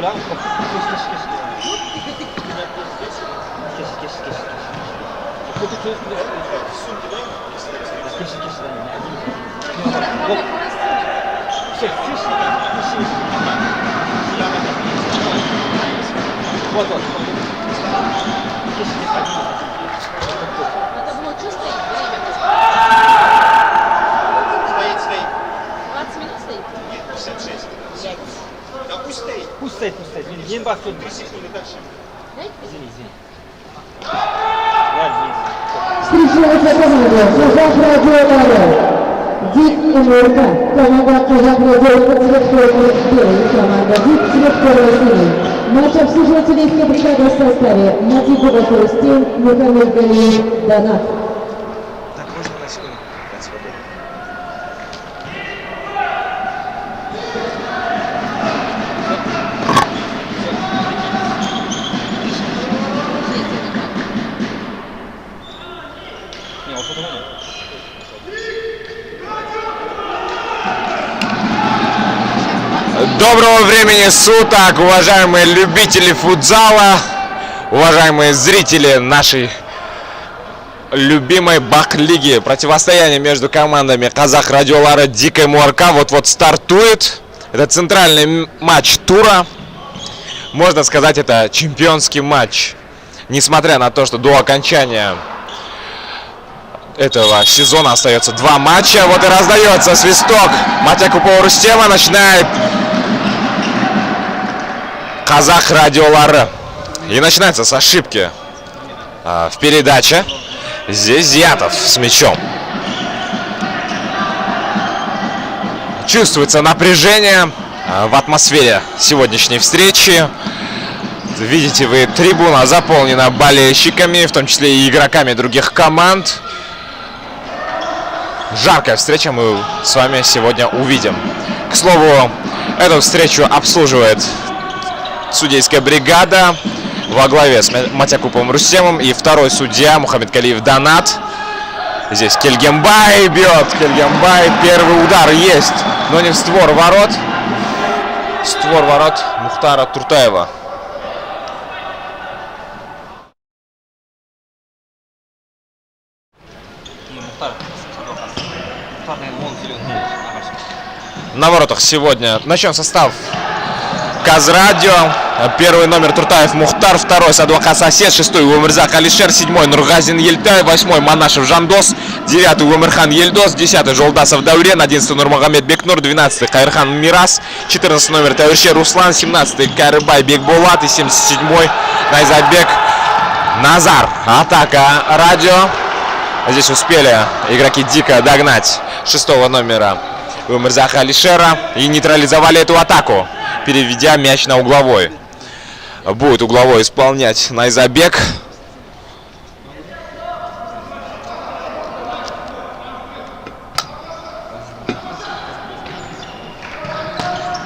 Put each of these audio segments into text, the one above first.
Вот. Это было чувство время. Стоит. 20 минут стоит? Нет, 56. Да пусть стоит. Пусть стоит. Не бахнет. 3 секунды дальше. Извини. Встречается команда «Казах Радио». Дик и Мурка. Команда «Казах Радио» цвет белый. Команда «Дик» цвет синий. Матч обслуживателей бригады в составе Матибова Хрустин, Мухаммед Галиев, Донат. Так, можно на секунду дать свободу. Не, вот это Доброго времени суток, уважаемые любители футзала, уважаемые зрители нашей любимой Бах-лиги. Противостояние между командами Казах Радиолары, Дик и Мурка вот-вот стартует. Это центральный матч тура. Можно сказать, это чемпионский матч. Несмотря на то, что до окончания этого сезона остается 2 матча. Вот и раздается свисток. Матякупова Рустема начинает Казах Радиолары. И начинается с ошибки в передаче. Здесь Зиятов с мячом. Чувствуется напряжение в атмосфере сегодняшней встречи. Видите вы, трибуна заполнена болельщиками, в том числе и игроками других команд. Жаркая встреча мы с вами сегодня увидим. К слову, эту встречу обслуживает судейская бригада во главе с Матякуповым Рустемом и второй судья Мухаммед Галиев Донат. Здесь Кельгембай бьет. Кельгембай. Первый удар есть, но не в створ ворот. Створ ворот Мухтара Туртаева. На воротах сегодня. Начнем состав Казрадио. Первый номер Туртаев Мухтар, второй Садвака Сосед, шестой Умырзак Алишер, седьмой Нургазин Ельтай, восьмой Манашев Жандос, девятый Умырхан Ельдос, десятый Жолдасов Даурен, одиннадцатый Нурмагомед Бекнур, двенадцатый Кайрхан Мирас, 14 номер Тавиршер Руслан, 17-й Кайрыбай Бекбулат и 77-й Найзабек Назар. Атака Радио. Здесь успели игроки Дика догнать шестого номера Умырзака Алишера и нейтрализовали эту атаку, переведя мяч на угловой. Будет угловой исполнять Найзабек.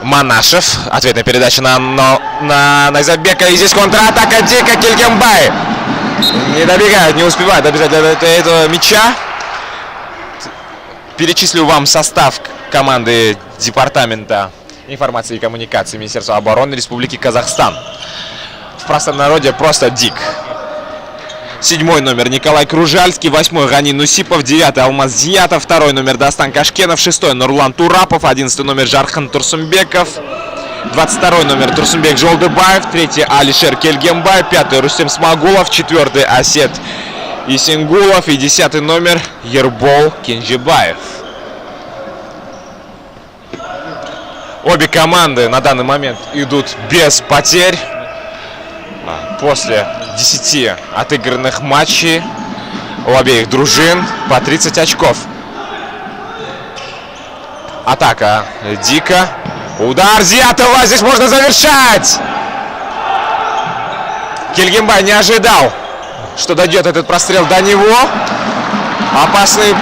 Манашев. Ответная передача на Найзабека. И здесь контратака Дика. Кельгембай не добегает, не успевает добежать до этого мяча. Перечислю вам состав команды Департамента информации и коммуникации Министерства обороны Республики Казахстан. В простонародье просто Дик. 7-й номер Николай Кружальский, 8-й Ганин Нусипов, 9-й Алмаз Зиятов, 2-й номер Дастан Кашкенов, 6-й Нурлан Турапов, 11-й номер Жархан Турсумбеков, 22-й номер Турсумбек Жолдыбаев, 3-й Алишер Кельгембай, 5-й Рустем Смагулов, 4-й Асет Исингулов и 10-й номер Ербол Кенжибаев. Обе команды на данный момент идут без потерь. После 10 отыгранных матчей у обеих дружин по 30 очков. Атака Дика. Удар Зиятова. Здесь можно завершать. Кельгембай не ожидал, что дойдет этот прострел до него. Опасный,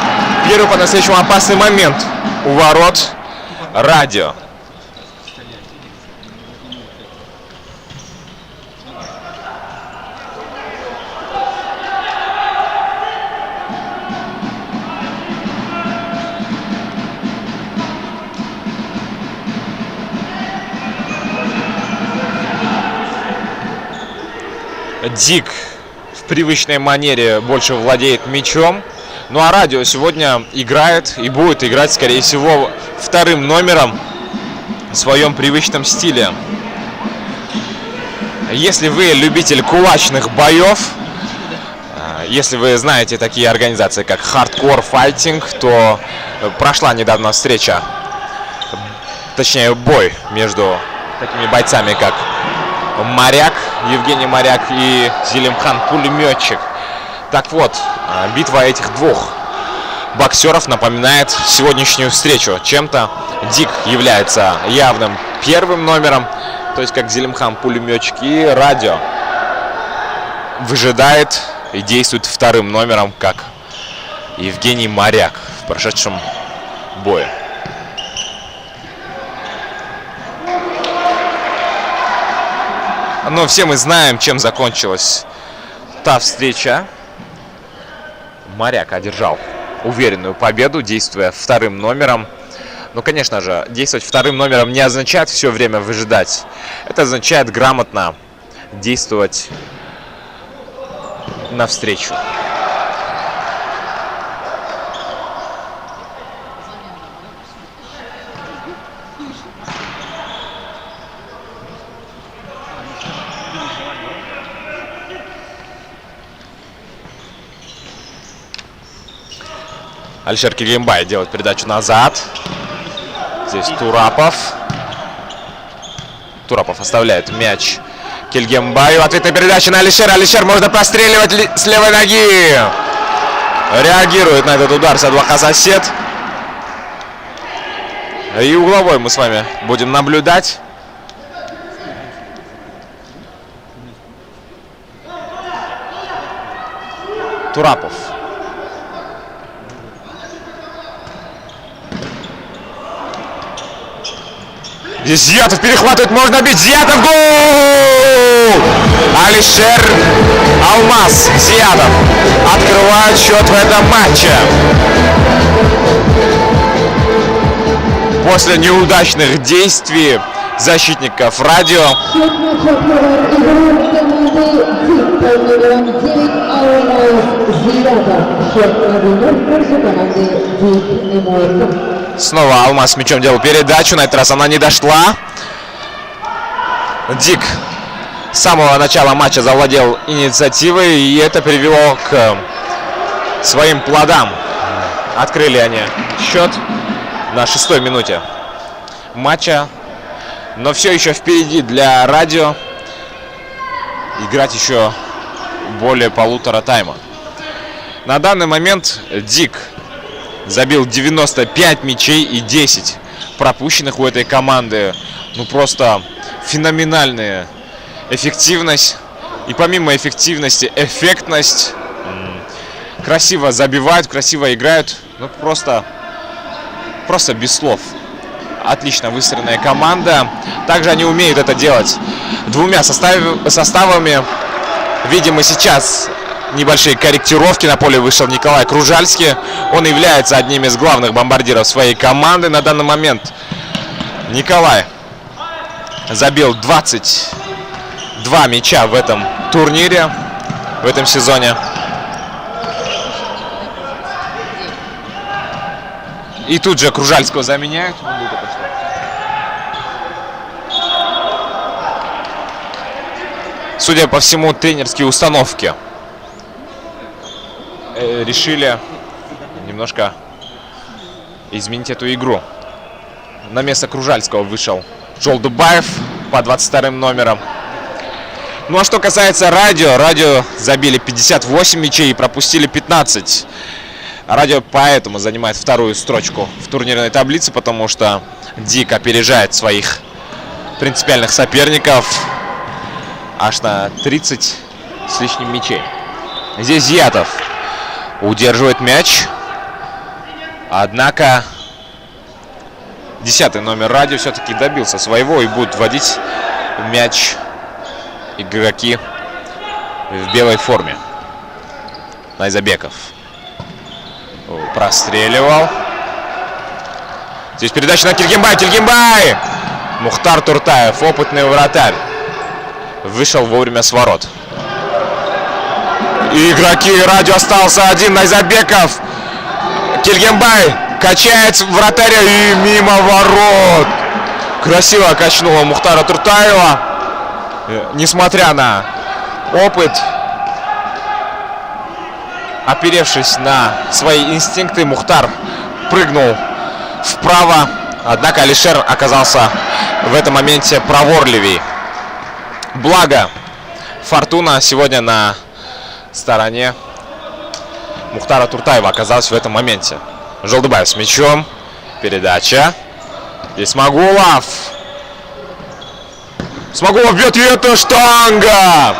первый по-настоящему опасный момент у ворот Радио. Дик в привычной манере больше владеет мячом. Ну а Радио сегодня играет и будет играть, скорее всего, вторым номером в своем привычном стиле. Если вы любитель кулачных боев, если вы знаете такие организации, как Hardcore Fighting, то прошла недавно встреча, точнее бой между такими бойцами, как Моряк, Евгений Моряк и Зелимхан Пулеметчик. Так вот, битва этих двух боксеров напоминает сегодняшнюю встречу. Чем-то Дик является явным первым номером, то есть как Зелимхан Пулеметчик, и Радио выжидает и действует вторым номером, как Евгений Моряк в прошедшем бою. Но все мы знаем, чем закончилась та встреча. Моряк одержал уверенную победу, действуя вторым номером. Но, конечно же, действовать вторым номером не означает все время выжидать. Это означает грамотно действовать навстречу. Алишер Кильгенбай делает передачу назад. Здесь Турапов. Турапов оставляет мяч Кильгенбаю. Ответная передача на Алишера. Алишер можно простреливать с левой ноги. Реагирует на этот удар Садваха Сосед. И угловой мы с вами будем наблюдать. Турапов. Здесь Зиятов перехватывает, можно бить. Зиятов, гол! Алишер Алмаз Зиятов открывает счет в этом матче. После неудачных действий защитников Радио снова Алмаз с мячом делал передачу. На этот раз она не дошла. Дик с самого начала матча завладел инициативой, и это привело к своим плодам. Открыли они счет на 6-й минуте матча. Но все еще впереди для Радио играть еще более полутора тайма. На данный момент Дик забил 95 мячей и 10 пропущенных у этой команды. Ну просто феноменальная эффективность. И помимо эффективности, эффектность. Красиво забивают, красиво играют. Ну просто без слов. Отлично выстроенная команда. Также они умеют это делать двумя составами. Видим мы сейчас небольшие корректировки. На поле вышел Николай Кружальский. Он является одним из главных бомбардиров своей команды на данный момент. Николай забил 22 мяча в этом турнире, в этом сезоне. И тут же Кружальского заменяют. Судя по всему, тренерские установки решили немножко изменить эту игру. На место Кружальского вышел Жолдубаев по 22-м номерам. Ну а что касается Радио. Радио забили 58 мячей и пропустили 15. Радио поэтому занимает вторую строчку в турнирной таблице, потому что Дик опережает своих принципиальных соперников аж на 30 с лишним мячей. Здесь Зиятов удерживает мяч. Однако 10-й номер Радио все-таки добился своего и будет вводить мяч игроки в белой форме. Найзабеков простреливал. Здесь передача на Кильгенбай. Кильгенбай! Мухтар Туртаев, опытный вратарь, вышел вовремя с ворот. И игроки радио остался один. Найзабеков. Кильгенбай качает вратаря и мимо ворот. Красиво качнула Мухтара Туртаева. Несмотря на опыт, оперевшись на свои инстинкты, Мухтар прыгнул вправо. Однако Алишер оказался в этом моменте проворливей. Благо, фортуна сегодня на стороне Мухтара Туртаева оказалась в этом моменте. Жолдыбаев с мячом. Передача. Здесь Смагулов. Смагулов бьет, и это штанга!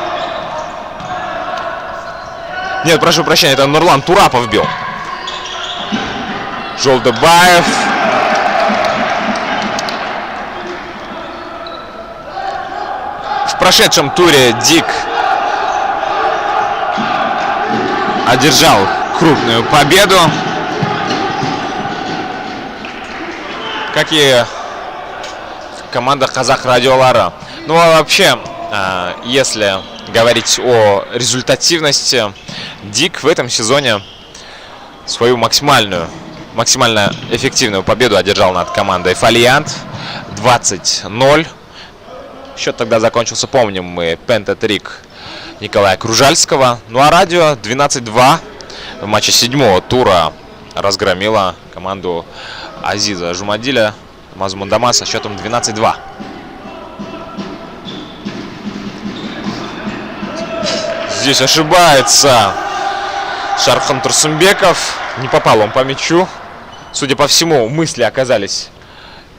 Нет, прошу прощения, это Нурлан Турапов бил. Жолдыбаев. В прошедшем туре Дик одержал крупную победу, как и команда Казах Радиолара. Ну а вообще, если говорить о результативности, Дик в этом сезоне свою максимально эффективную победу одержал над командой Фолиант 20-0. Счет тогда закончился, помним мы, пентатрик Николая Кружальского. Ну а радио 12-2 в матче 7-го тура разгромила команду Азиза Жумадиля Мазмундама со счетом 12-2. Здесь ошибается Шархан Турсумбеков. Не попал он по мячу. Судя по всему, мысли оказались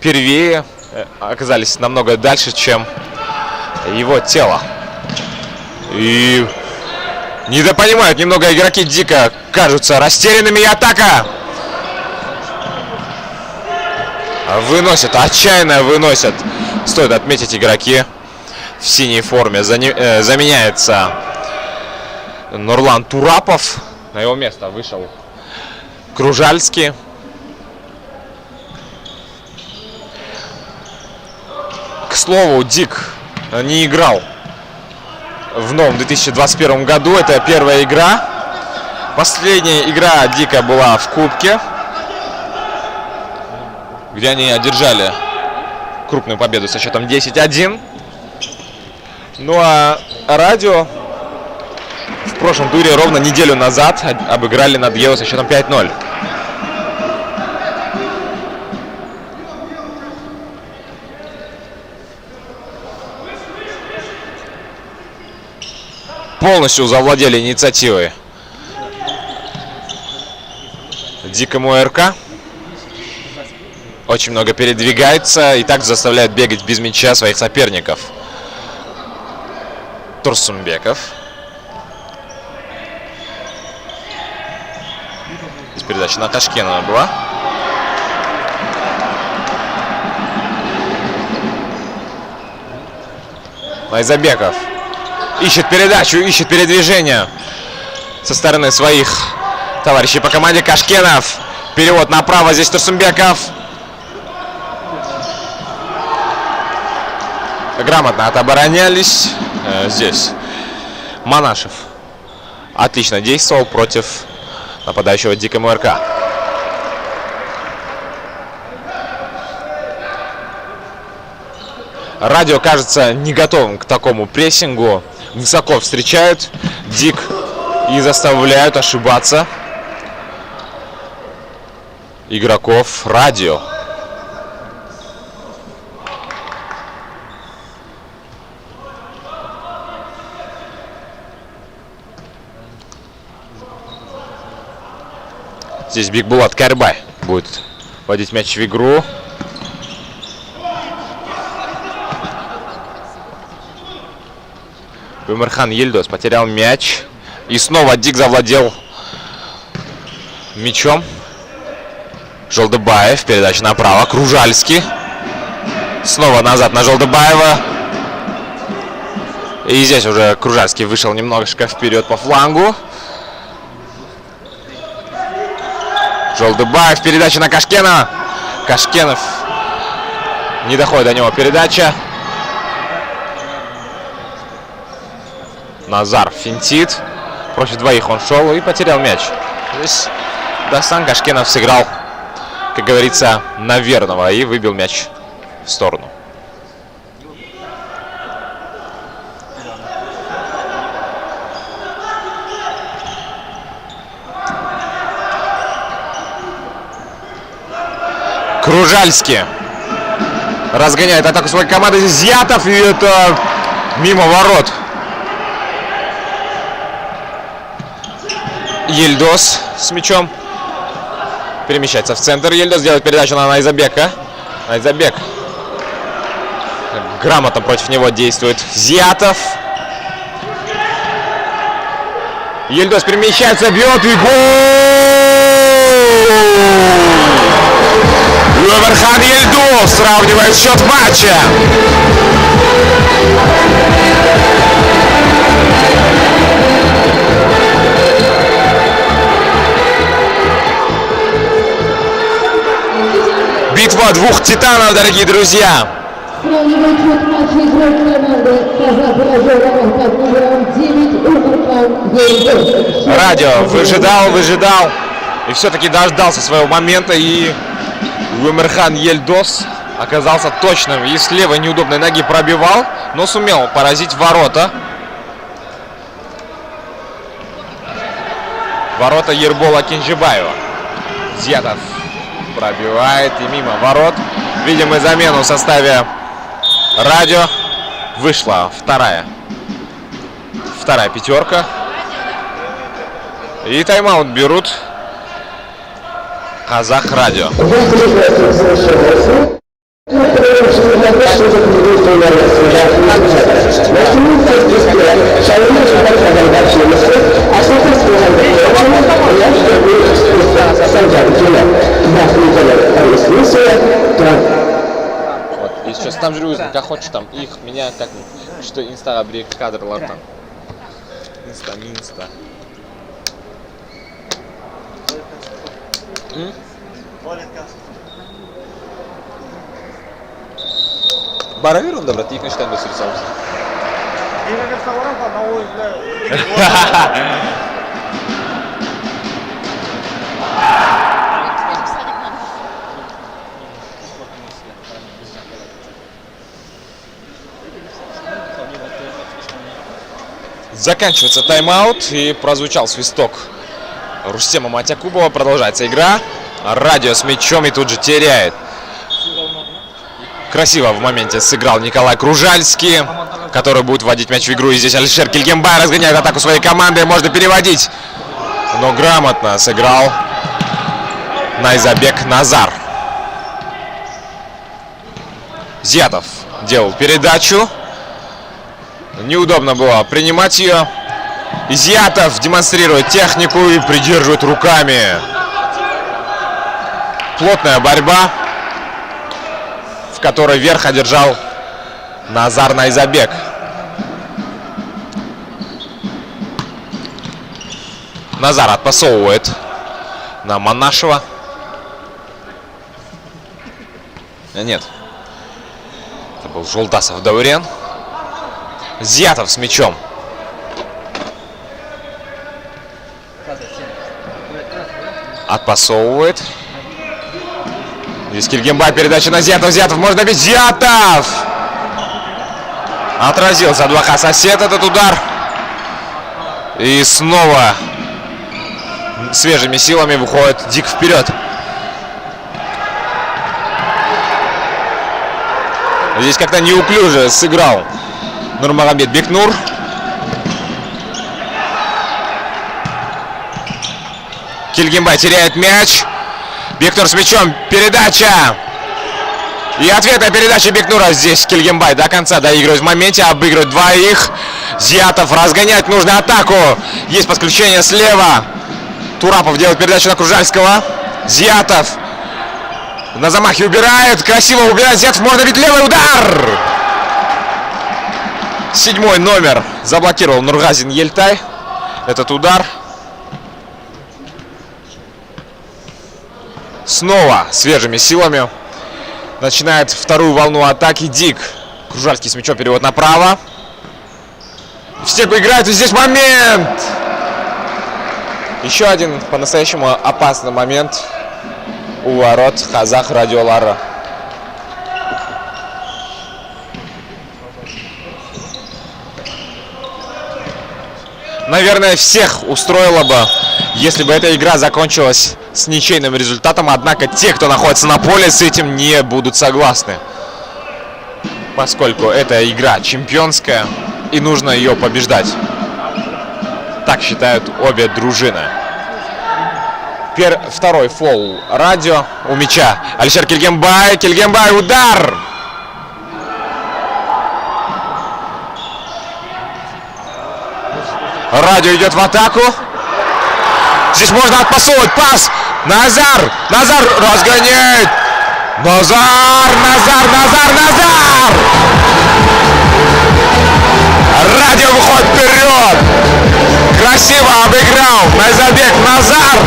первее, оказались намного дальше, чем его тело. И недопонимают немного игроки Дика, кажутся растерянными, и атака! Выносят, отчаянно выносят. Стоит отметить, игроки в синей форме. Заменяется Нурлан Турапов. На его место вышел Кружальский. К слову, Дик не играл в новом 2021 году. Это первая игра. Последняя игра Дика была в Кубке, где они одержали крупную победу со счетом 10-1. Ну а радио в прошлом туре ровно неделю назад обыграли Над-Гео со счетом 5-0. Полностью завладели инициативой Дикому РК. Очень много передвигается и так заставляет бегать без мяча своих соперников. Турсумбеков. Здесь передача на Ташкенова была. Найзабеков ищет передачу, ищет передвижение со стороны своих товарищей по команде. Кашкенов. Перевод направо. Здесь Турсумбеков. Грамотно отоборонялись. Здесь Манашев отлично действовал против нападающего Дикому РК. Радио кажется не готовым к такому прессингу. Высоко встречают Дик и заставляют ошибаться игроков радио. Здесь Бикбулат Карбай будет вводить мяч в игру. Умерхан Ельдос потерял мяч. И снова Дик завладел мячом. Жолдыбаев. Передача направо. Кружальский. Снова назад на Жолдыбаева. И здесь уже Кружальский вышел немножко вперед по флангу. Жолдыбаев. Передача на Кашкена. Кашкенов. Не доходит до него передача. Назар финтит. Против двоих он шел и потерял мяч. Здесь Дасан Кашкенов сыграл, как говорится, на верного и выбил мяч в сторону. Кружальский разгоняет атаку своей команды. Зятов, и это мимо ворот. Ельдос с мячом перемещается в центр. Ельдос делает передачу на Найзабека. Найзабек грамотно против него действует Зятов. Ельдос перемещается, бьет и гол! Умерхан Ельдос сравнивает счет матча. Битва двух титанов, дорогие друзья. Сравнивает счет матча игрок команды «Казах Радио» под номером 9 Умерхан Ельдос. Радио выжидал и все-таки дождался своего момента, и Умерхан Ельдос оказался точным и с левой неудобной ноги пробивал, но сумел поразить ворота. Ворота Ербола Кинжибаева. Зятов пробивает и мимо ворот. Видим и замену в составе Радио. Вышла вторая пятерка. И тайм-аут берут Казах Радио. Вот, и сейчас там же как хочешь, там их, меня, как что инста обрек кадр лартан. Инста. Баравирун добра, ты их начинаем досрисовывать. Заканчивается тайм-аут и прозвучал свисток Рустема Матякубова. Продолжается игра. Радио с мячом и тут же теряет. Красиво в моменте сыграл Николай Кружальский, который будет вводить мяч в игру. И здесь Алишер Кильгенбай разгоняет атаку своей команды. Можно переводить. Но грамотно сыграл Найзабек Назар. Зятов делал передачу. Неудобно было принимать ее. Зятов демонстрирует технику и придерживает руками. Плотная борьба, в которой верх одержал Назар Найзабек. Назар отпасовывает на Манашева. Нет. Это был Жолдасов Даурен. Зятов с мячом. Отпасовывает. Здесь Кильгенбай, передача на Зятов. Зятов можно бить. Зятов! Отразился Адвоха Сосед этот удар. И снова свежими силами выходит Дик вперед. Здесь как-то неуклюже сыграл Нурмагомед Бекнур. Кильгенбай теряет мяч. Бекнур с мячом. Передача. И ответная передача Бекнура. Здесь Кильгенбай до конца доигрывает в моменте. Обыгрывает двоих. Зятов разгонять нужно атаку. Есть подключение слева. Турапов делает передачу на Кружальского. Зятов на замахе убирает. Красиво убирает Зятов. Можно ведь левый удар. 7-й номер заблокировал Нургазин Ельтай этот удар. Снова свежими силами начинает вторую волну атаки Дик. Кружальский с мячом, перевод направо. В стенку играет, и здесь момент. Еще один по-настоящему опасный момент у ворот Казах Радиолара. Наверное, всех устроило бы, если бы эта игра закончилась с ничейным результатом, однако те, кто находится на поле, с этим не будут согласны. Поскольку это игра чемпионская, и нужно ее побеждать. Так считают обе дружины. Второй фол Радио у мяча. Алишер Кильгенбай. Кильгенбай, удар! Радио идет в атаку. Здесь можно отпасовывать пас. Назар! Назар разгоняет! Назар! Радио выходит вперед! Красиво обыграл Назарбек Назар!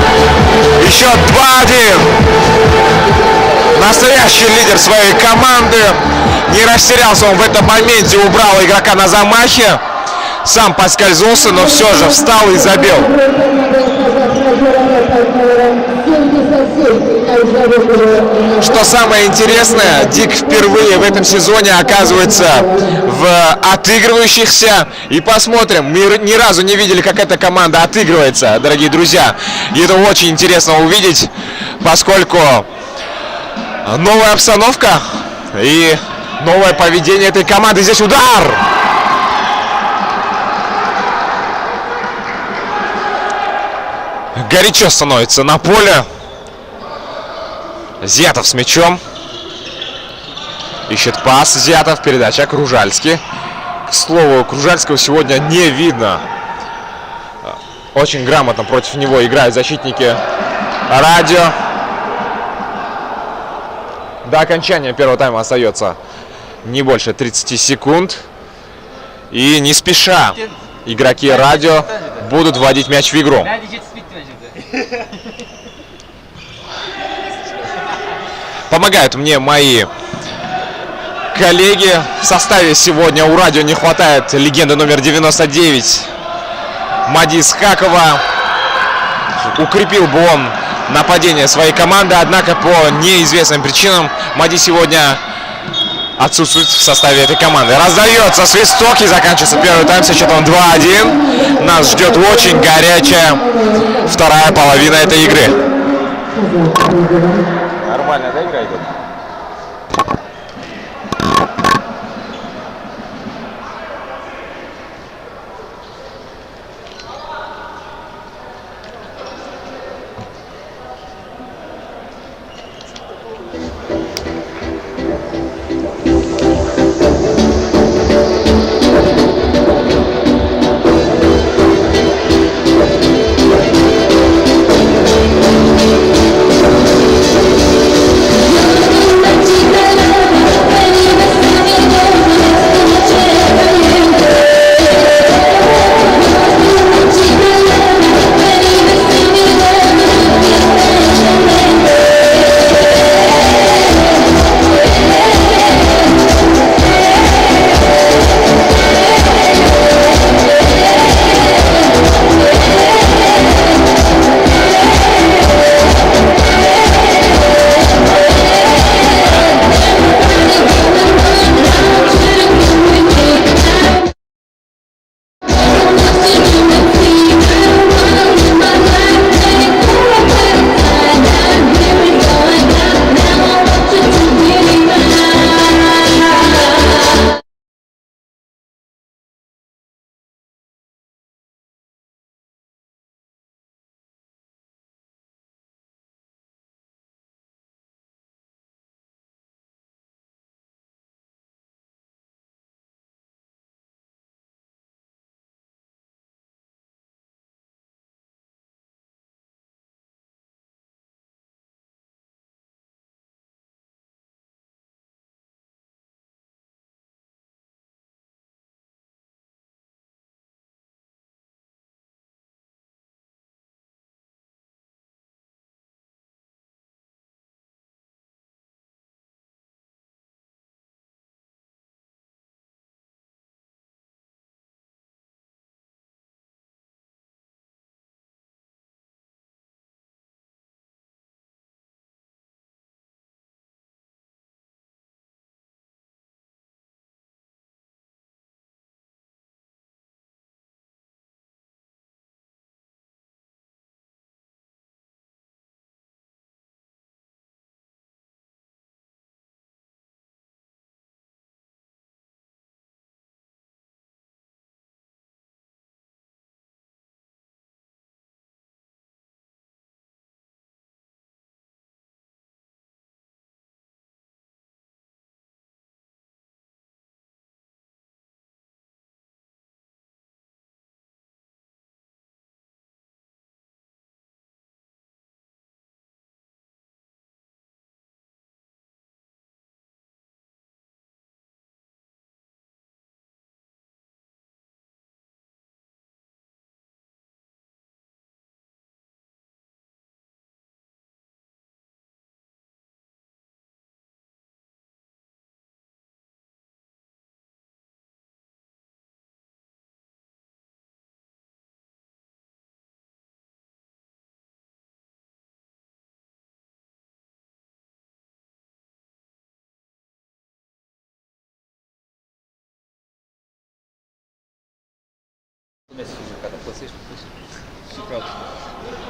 Еще 2-1! Настоящий лидер своей команды. Не растерялся он в этом моменте, убрал игрока на замахе. Сам поскользнулся, но все же встал и забил. Что самое интересное, Дик впервые в этом сезоне оказывается в отыгрывающихся. И посмотрим, мы ни разу не видели, как эта команда отыгрывается, дорогие друзья. И это очень интересно увидеть, поскольку новая обстановка и новое поведение этой команды. Здесь удар! Горячо становится на поле. Зятов с мячом. Ищет пас Зятов. Передача Кружальский. К слову, Кружальского сегодня не видно. Очень грамотно против него играют защитники Радио. До окончания первого тайма остается не больше 30 секунд. И не спеша игроки Радио будут вводить мяч в игру. Помогают мне мои коллеги. В составе сегодня у Радио не хватает легенды номер 99 Мади Исхакова. Укрепил бы он нападение своей команды, однако по неизвестным причинам Мади сегодня отсутствует в составе этой команды. Раздается свисток и заканчивается первый тайм со счетом 2-1. Нас ждет очень горячая вторая половина этой игры. Нормально, да, игра идет?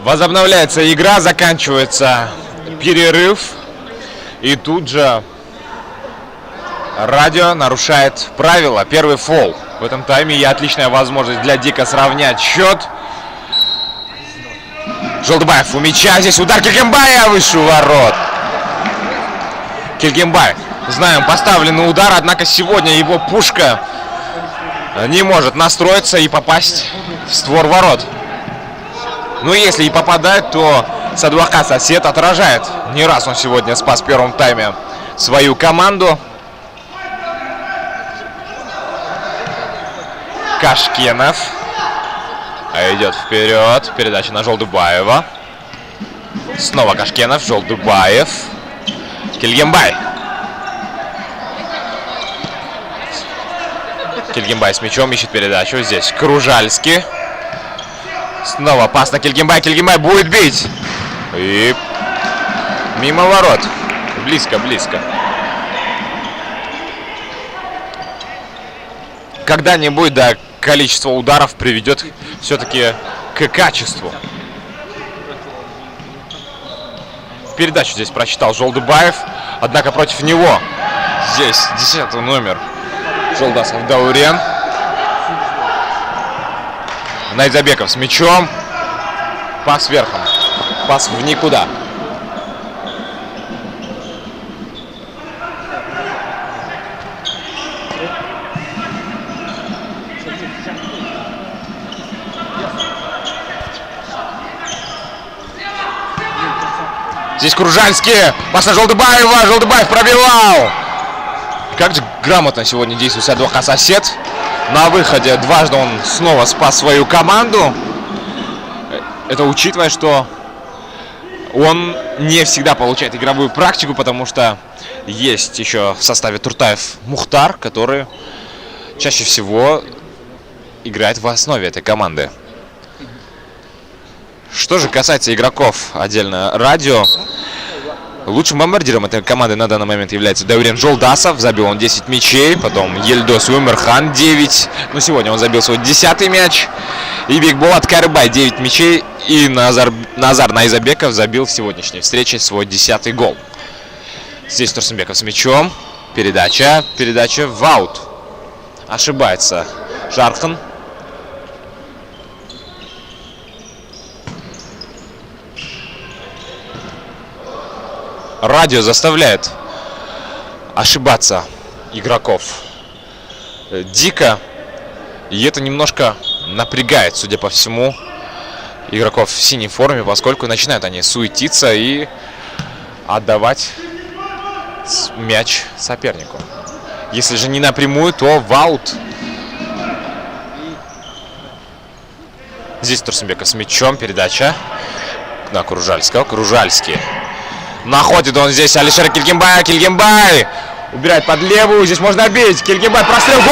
Возобновляется игра, заканчивается перерыв. И тут же радио нарушает правила. Первый фол. В этом тайме и отличная возможность для Дика сравнять счет. Жолдыбаев у мяча. Здесь удар Килгенбая выше ворот. Килгенбай, знаем, поставленный удар, однако сегодня его пушка не может настроиться и попасть в створ ворот. Ну, если и попадает, то Садвакат Сосед отражает. Не раз он сегодня спас в первом тайме свою команду. Кашкенов идет вперед. Передача на Жолдыбаева. Снова Кашкенов, Жолдыбаев. Килгенбай. Килгенбай с мячом ищет передачу. Здесь Кружальский. Снова пас на Килгенбай. Килгенбай будет бить. И мимо ворот. Близко. Когда-нибудь, да, количество ударов приведет все-таки к качеству. Передачу здесь прочитал Жолдыбаев. Однако против него здесь 10-й номер Жолдасов Даурен. Найзабеков с мячом. Пас верхом. Пас в никуда. Здесь Кружальский. Пас на Жолдыбаева. Жолдыбаев пробивал. Как же грамотно сегодня действует Садвакат Сосед. На выходе дважды он снова спас свою команду. Это учитывая, что он не всегда получает игровую практику, потому что есть еще в составе Туртаев Мухтар, который чаще всего играет в основе этой команды. Что же касается игроков отдельно радио, лучшим бомбардиром этой команды на данный момент является Даурен Жолдасов. Забил он 10 мячей. Потом Ельдос Умерхан 9. Но сегодня он забил свой 10-й мяч. И Бекболат Карыбай 9 мячей. И Назар Найзабеков забил в сегодняшней встрече свой 10-й гол. Здесь Турсынбеков с мячом. Передача в аут. Ошибается Жархан. Радио заставляет ошибаться игроков Дика. И это немножко напрягает, судя по всему, игроков в синей форме, поскольку начинают они суетиться и отдавать мяч сопернику. Если же не напрямую, то в аут. Здесь Турсынбеков с мячом. Передача на Кружальского. Кружальский. Находит он здесь Алишера Килгенбая. Килгенбай убирает под левую. Здесь можно бить. Килгенбай прострел. Гол!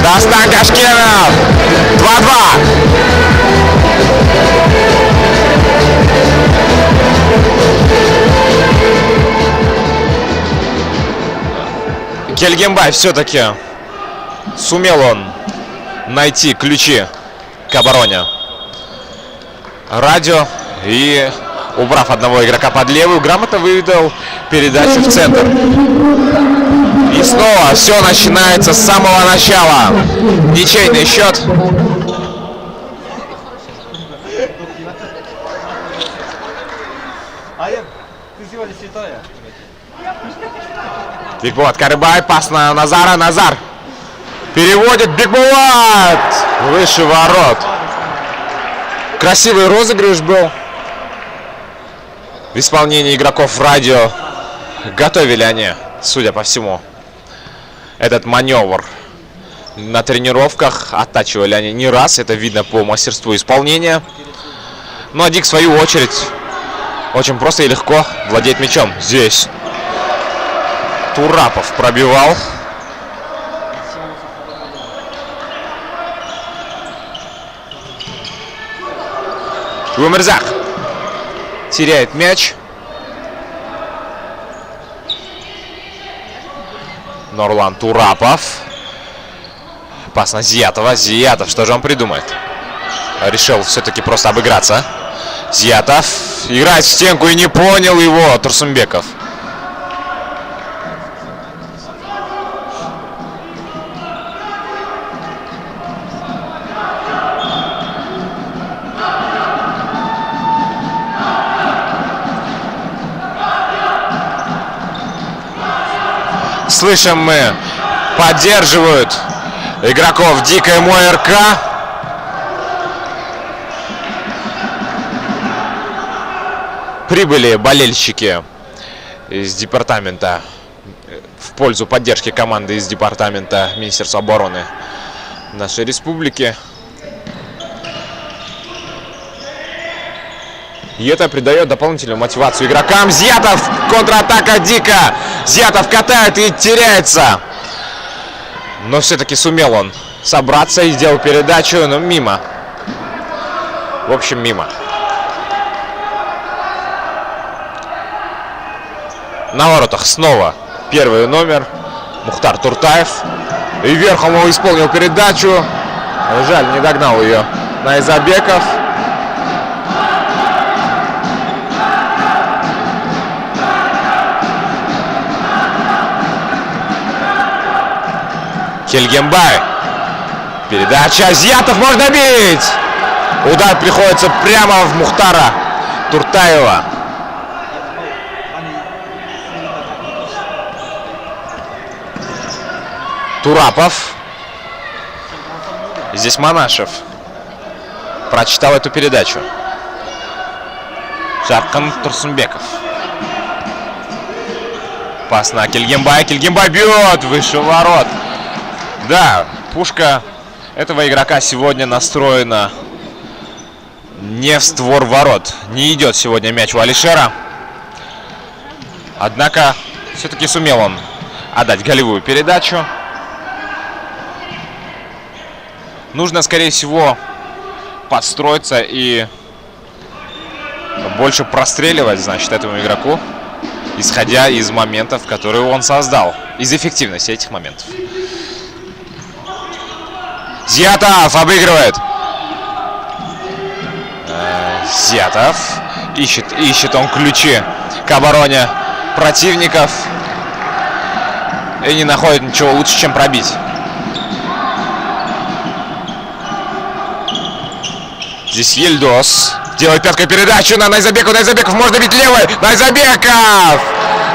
Дастан Кашкенов. 2-2. Килгенбай все-таки сумел он найти ключи к обороне радио. И, убрав одного игрока под левую, грамотно вывел передачу в центр. И снова все начинается с самого начала. Ничейный счет. Бекболат Карыбай. Пас на Назара. Назар переводит. Бекболат выше ворот. Красивый розыгрыш был в исполнении игроков радио. Готовили они, судя по всему, этот маневр на тренировках. Оттачивали они не раз. Это видно по мастерству исполнения. Ну а Дик, в свою очередь, очень просто и легко владеет мячом. Здесь Турапов пробивал. Умерзак теряет мяч. Нурлан Турапов. Пас на Зиятова. Зиятов, что же он придумает? Решил все-таки просто обыграться. Зиятов играет в стенку и не понял его Турсунбеков. Слышим мы, поддерживают игроков Дика и МОРК. Прибыли болельщики из департамента в пользу поддержки команды из департамента Министерства обороны нашей республики. И это придает дополнительную мотивацию игрокам. Зиятов, контратака Дика. Зиятов катает и теряется. Но все-таки сумел он собраться и сделал передачу, но мимо. В общем, мимо. На воротах снова первый номер Мухтар Туртаев. И верхом он исполнил передачу. Жаль, не догнал ее Найзабеков. Кельгембай. Передача. Зиятов, можно бить! Удар приходится прямо в Мухтара Туртаева. Турапов. Здесь Манашев прочитал эту передачу. Жаркан Турсунбеков. Пас на Кельгембай. Кельгембай бьет выше ворот. Да, пушка этого игрока сегодня настроена не в створ ворот. Не идет сегодня мяч у Алишера. Однако все-таки сумел он отдать голевую передачу. Нужно, скорее всего, подстроиться и больше простреливать, значит, этому игроку, исходя из моментов, которые он создал, из эффективности этих моментов. Зиятов обыгрывает. Зиятов ищет он ключи к обороне противников и не находит ничего лучше, чем пробить. Здесь Ельдос делает пяткой передачу на Найзабекова. Найзабеков, можно бить левой. Найзабеков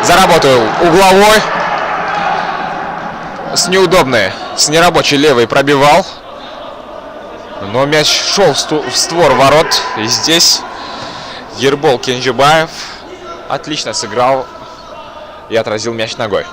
заработал угловой. С неудобной, с нерабочей левой пробивал. Но мяч шел в створ ворот. И здесь Ербол Кенжибаев отлично сыграл и отразил мяч ногой.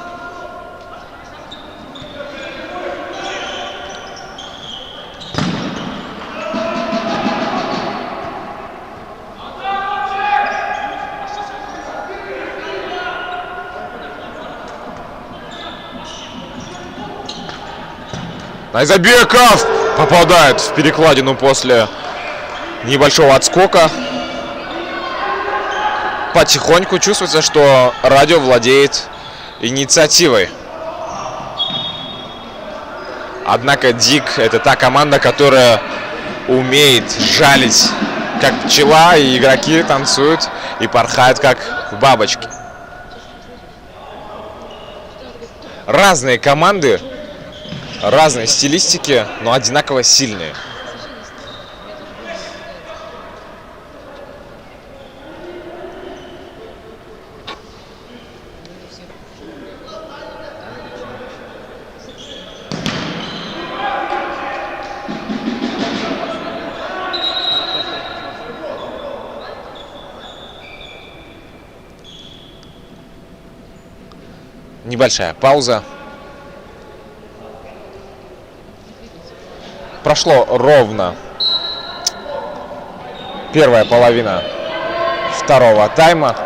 Найзабеков попадает в перекладину после небольшого отскока. Потихоньку чувствуется, что Радио владеет инициативой. Однако Дик — это та команда, которая умеет жалить как пчела, и игроки танцуют и порхают как бабочки. Разные команды, разные стилистики, но одинаково сильные. Небольшая пауза. Прошло ровно первая половина второго тайма.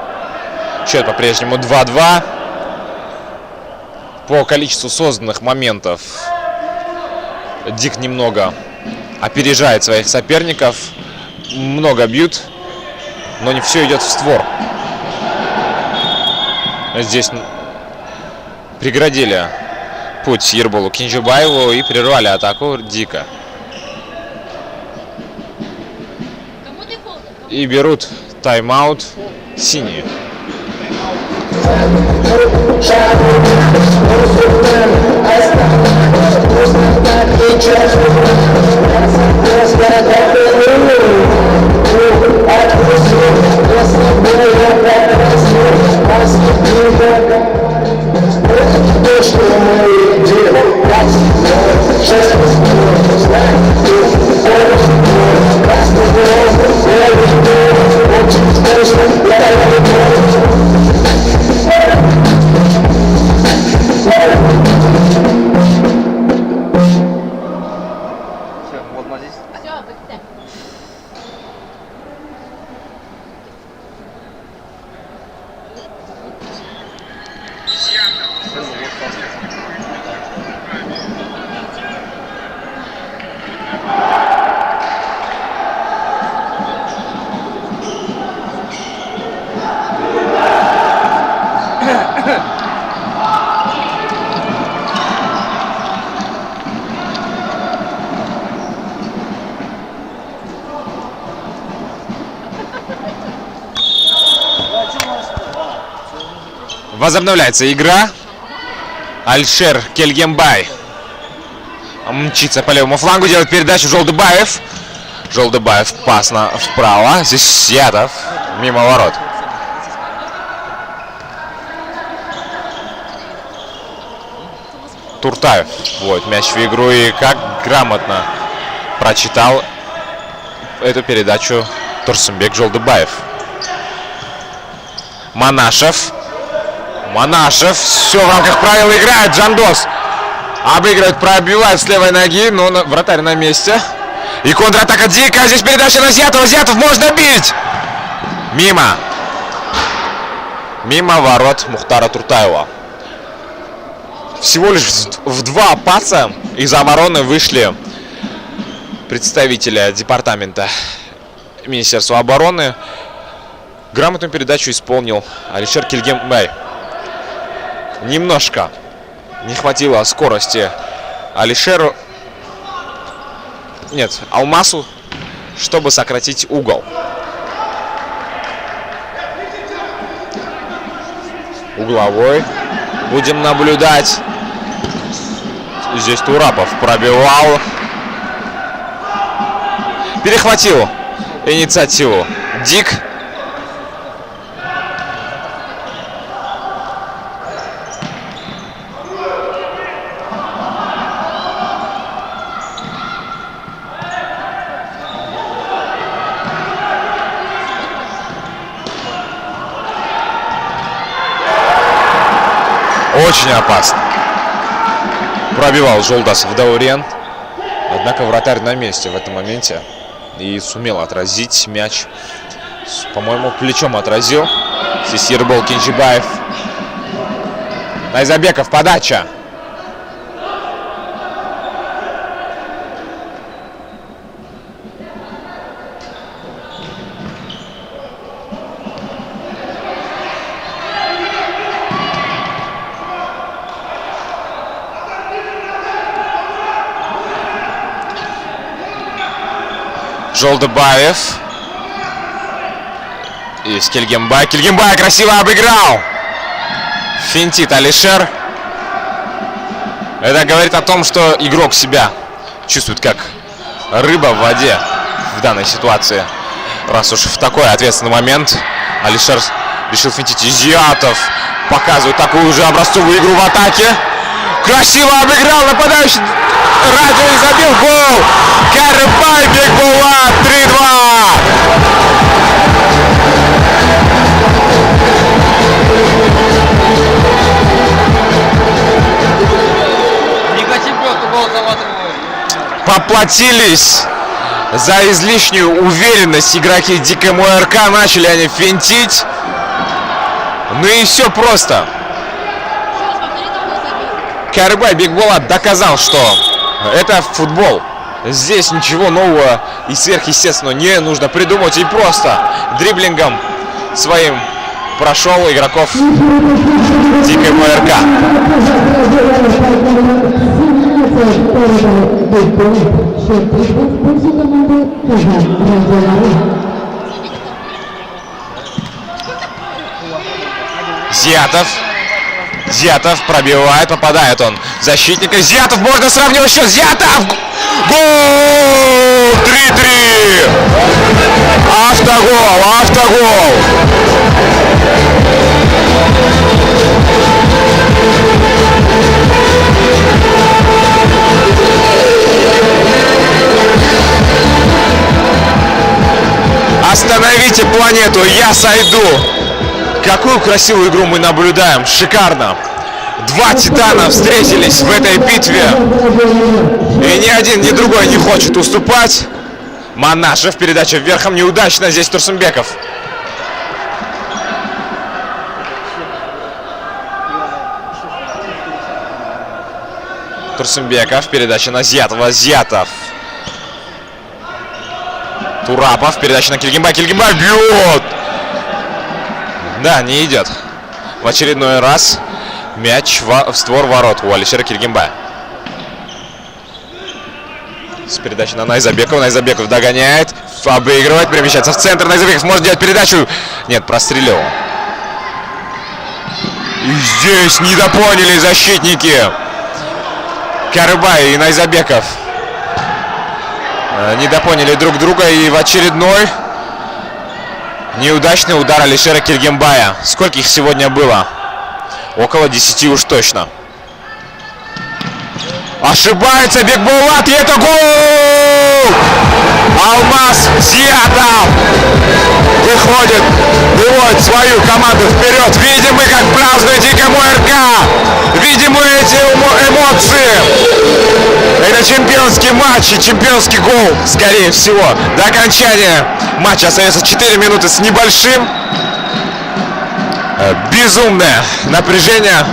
Счет по-прежнему 2-2. По количеству созданных моментов Дик немного опережает своих соперников. Много бьют, но не все идет в створ. Здесь преградили путь Ерболу Кинжибаеву и прервали атаку дико. Кому ты холодно? И берут тайм-аут синие. Все, вот мы здесь. Все, быстрее. Возобновляется игра. Алишер Кельгембай мчится по левому флангу, делает передачу Жолдыбаев. Жолдыбаев пас вправо. Здесь Сятов мимо ворот. Туртаев вводит мяч в игру и как грамотно прочитал эту передачу Турсунбек Жолдыбаев. Манашев. Манашев. Все в рамках правил играет. Джандос обыгрывает, пробивает с левой ноги, но вратарь на месте. И контратака дикая. Здесь передача на Зятова. Зятов можно бить. Мимо. Мимо ворот Мухтара Туртаева. Всего лишь в 2 паса из обороны вышли представители департамента Министерства обороны. Грамотную передачу исполнил Алишер Кельгембай. Немножко не хватило скорости Алишеру, нет, Алмасу, чтобы сократить угол. Угловой. Будем наблюдать. Здесь Турапов пробивал. Перехватил инициативу Дик. Очень опасно. Пробивал Жолдасов Даурен. Однако вратарь на месте в этом моменте. И сумел отразить мяч. По-моему, плечом отразил. Здесь Ербол Кинжибаев. Найзабеков, подача. Жолдыбаев. И Кельгембай. Кельгембай красиво обыграл. Финтит Алишер. Это говорит о том, что игрок себя чувствует как рыба в воде в данной ситуации. Раз уж в такой ответственный момент Алишер решил финтить. Зятов показывает такую же образцовую игру в атаке. Красиво обыграл нападающий. Радио и забил гол. Карыбай Бекбулат 3-2. Поплатились за излишнюю уверенность игроки ДКМРК. Начали они финтить. Ну и все просто. Карыбай Бекбулат доказал, что это футбол. Здесь ничего нового и сверхъестественного не нужно придумать. И просто дриблингом своим прошел игроков Дикой МРК. Зятов пробивает, попадает он. Защитника Зятов, можно сравнивать счет. Зятов! Гол! 3-3! Автогол! Остановите планету, я сойду! Какую красивую игру мы наблюдаем, шикарно! Два титана встретились в этой битве, и ни один, ни другой не хочет уступать. Манашев, передача вверхом, неудачно здесь Турсунбеков. Турсунбеков, передача на Зятова, Зятов. Турапов, передача на Кильгимбай, Кильгимбай бьет! Да, не идет. В очередной раз мяч в створ ворот у Алишера Кильгимбая. С передачи на Найзабекова. Найзабеков догоняет, обыгрывает, перемещается в центр. Найзабеков может делать передачу. Нет, прострелил. И здесь недопоняли защитники. Карыбай и Найзабеков недопоняли друг друга. И в очередной неудачный удар Алишера Кильгимбая. Сколько их сегодня было? Около 10 уж точно. Ошибается Бекбулат, и это гол! Алмаз Зятов выводит свою команду вперед. Видим мы, как празднует Дикая МРК. Видим мы эти эмоции. Это чемпионский матч и чемпионский гол, скорее всего. До окончания матча остается 4 минуты с небольшим. Безумное напряжение,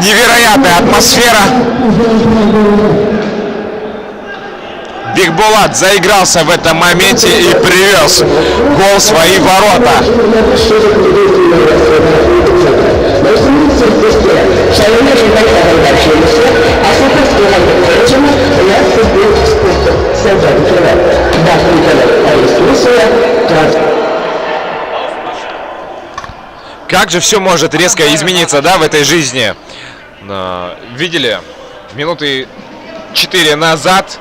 невероятная атмосфера. Бекбулат заигрался в этом моменте и привез гол в свои ворота. Как же все может резко измениться, да, в этой жизни? Видели, минуты 4 назад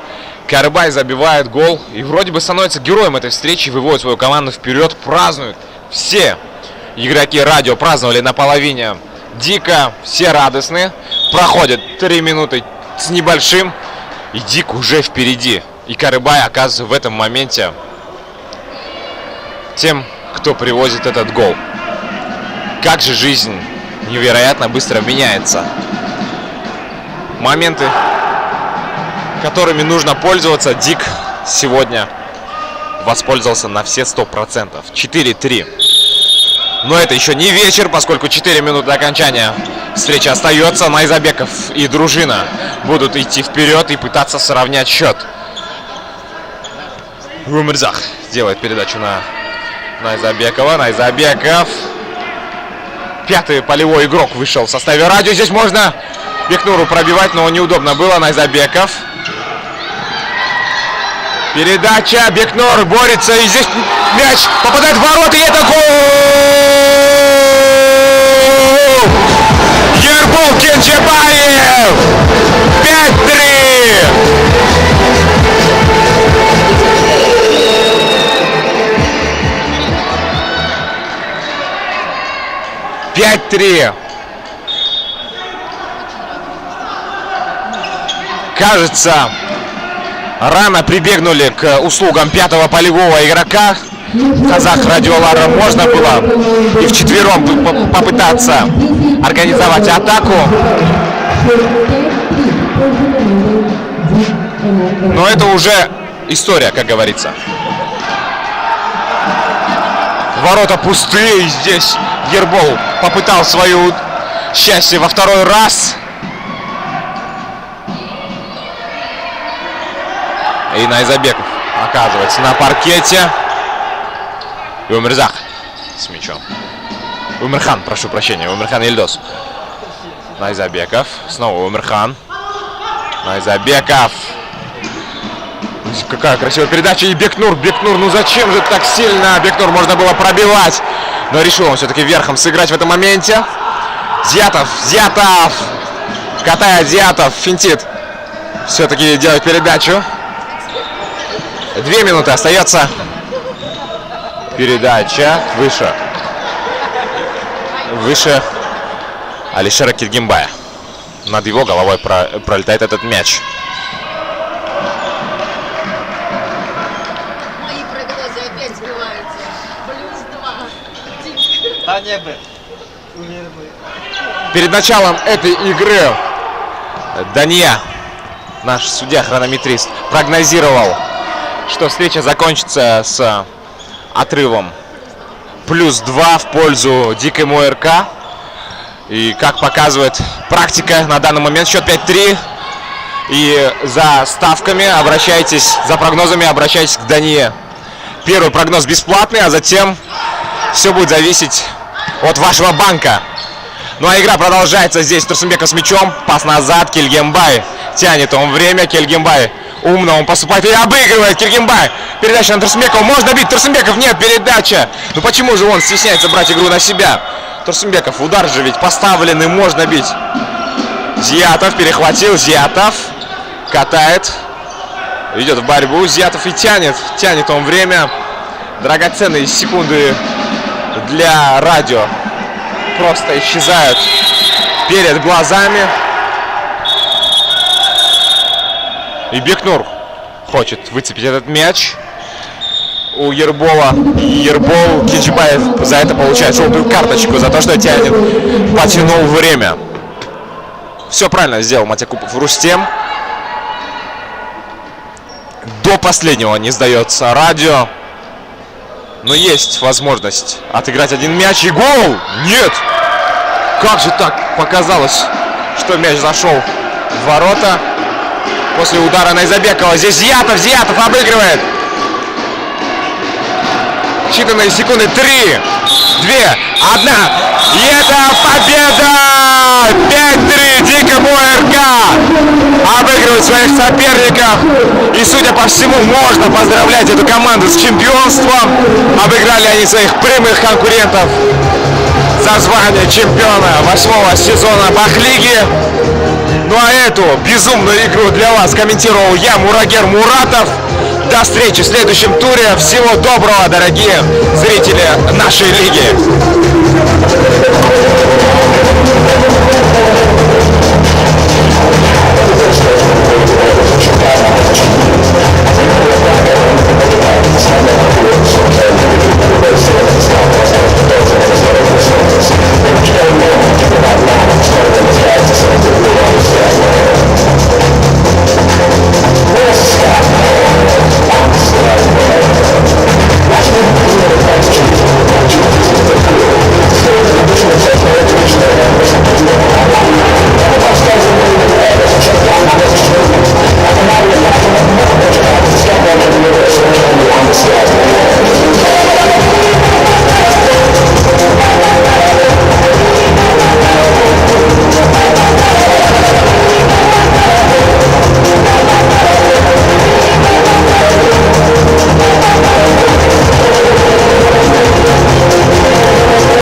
Карыбай забивает гол и вроде бы становится героем этой встречи, выводит свою команду вперед, празднует. Все игроки радио праздновали на половине дико, все радостны. Проходят 3 минуты с небольшим, и Дик уже впереди. И Карыбай оказывается в этом моменте тем, кто привозит этот гол. Как же жизнь невероятно быстро меняется. Моменты, которыми нужно пользоваться, Дик сегодня воспользовался на все 100%. 4-3. Но это еще не вечер, поскольку 4 минуты до окончания встречи остается. Найзабеков и дружина будут идти вперед и пытаться сравнять счет. Умерзах делает передачу на Найзабекова. Найзабеков. Пятый полевой игрок вышел в составе радио. Здесь можно Бекнуру пробивать, но неудобно было. Найзабеков. Передача. Бекнур борется. И здесь мяч попадает в ворота. И это гол! Ербол Кенчебаев! 5-3! Кажется, рано прибегнули к услугам пятого полевого игрока. Казах Радиолара можно было и вчетвером попытаться организовать атаку. Но это уже история, как говорится. Ворота пустые. Здесь Ербол попытал свое счастье во второй раз. И Найзабеков оказывается на паркете. И Умерзах с мячом. Умерхан, прошу прощения, Умерхан Ильдос. Найзабеков, снова Умерхан. Найзабеков. Какая красивая передача. И Бекнур, ну зачем же так сильно Бекнур можно было пробивать? Но решил он все-таки верхом сыграть в этом моменте. Зятов. Катает Зятов, финтит. Все-таки делает передачу. 2 минуты остается. Передача выше Алишера Кильгимбая. Над его головой пролетает этот мяч. Мои прогнозы опять сбиваются. +2. А не бы. Умер бы. Перед началом этой игры Дания, наш судья-хронометрист, прогнозировал, что встреча закончится с отрывом +2 в пользу Дикому РК. И как показывает практика, на данный момент счет 5-3. И за ставками за прогнозами обращайтесь к Дании. Первый прогноз бесплатный, а затем все будет зависеть от вашего банка. Ну а игра продолжается. Здесь Турсунбеков с мячом. Пас назад. Кильгимбай. Тянет он время. Кильгимбай. Умно он поступает и обыгрывает. Кильгимбай. Передача на Турсунбекова. Можно бить. Турсунбеков. Нет, передача. Ну почему же он стесняется брать игру на себя? Турсунбеков. Удар же ведь поставленный. Можно бить. Зиятов перехватил. Зиятов. Катает. Идет в борьбу. Зиятов и тянет. Тянет он время. Драгоценные секунды для радио просто исчезают перед глазами. И Бекнур хочет выцепить этот мяч у Ербола. И Ербол Кичбаев за это получает желтую карточку, за то, что тянет, потянул время. Все правильно сделал Матякупов Рустем. До последнего не сдается радио. Но есть возможность отыграть один мяч и гол! Нет! Как же так показалось, что мяч зашел в ворота после удара Найзабекова. Здесь Зиятов обыгрывает. Считанные секунды. 3, 2, 1. И это победа! 5-3 Дикому РК обыгрывает своих соперников. И, судя по всему, можно поздравлять эту команду с чемпионством. Обыграли они своих прямых конкурентов за звание чемпиона 8-го сезона Бахлиги. Ну а эту безумную игру для вас комментировал я, Мурагер Муратов. До встречи в следующем туре. Всего доброго, дорогие зрители нашей лиги.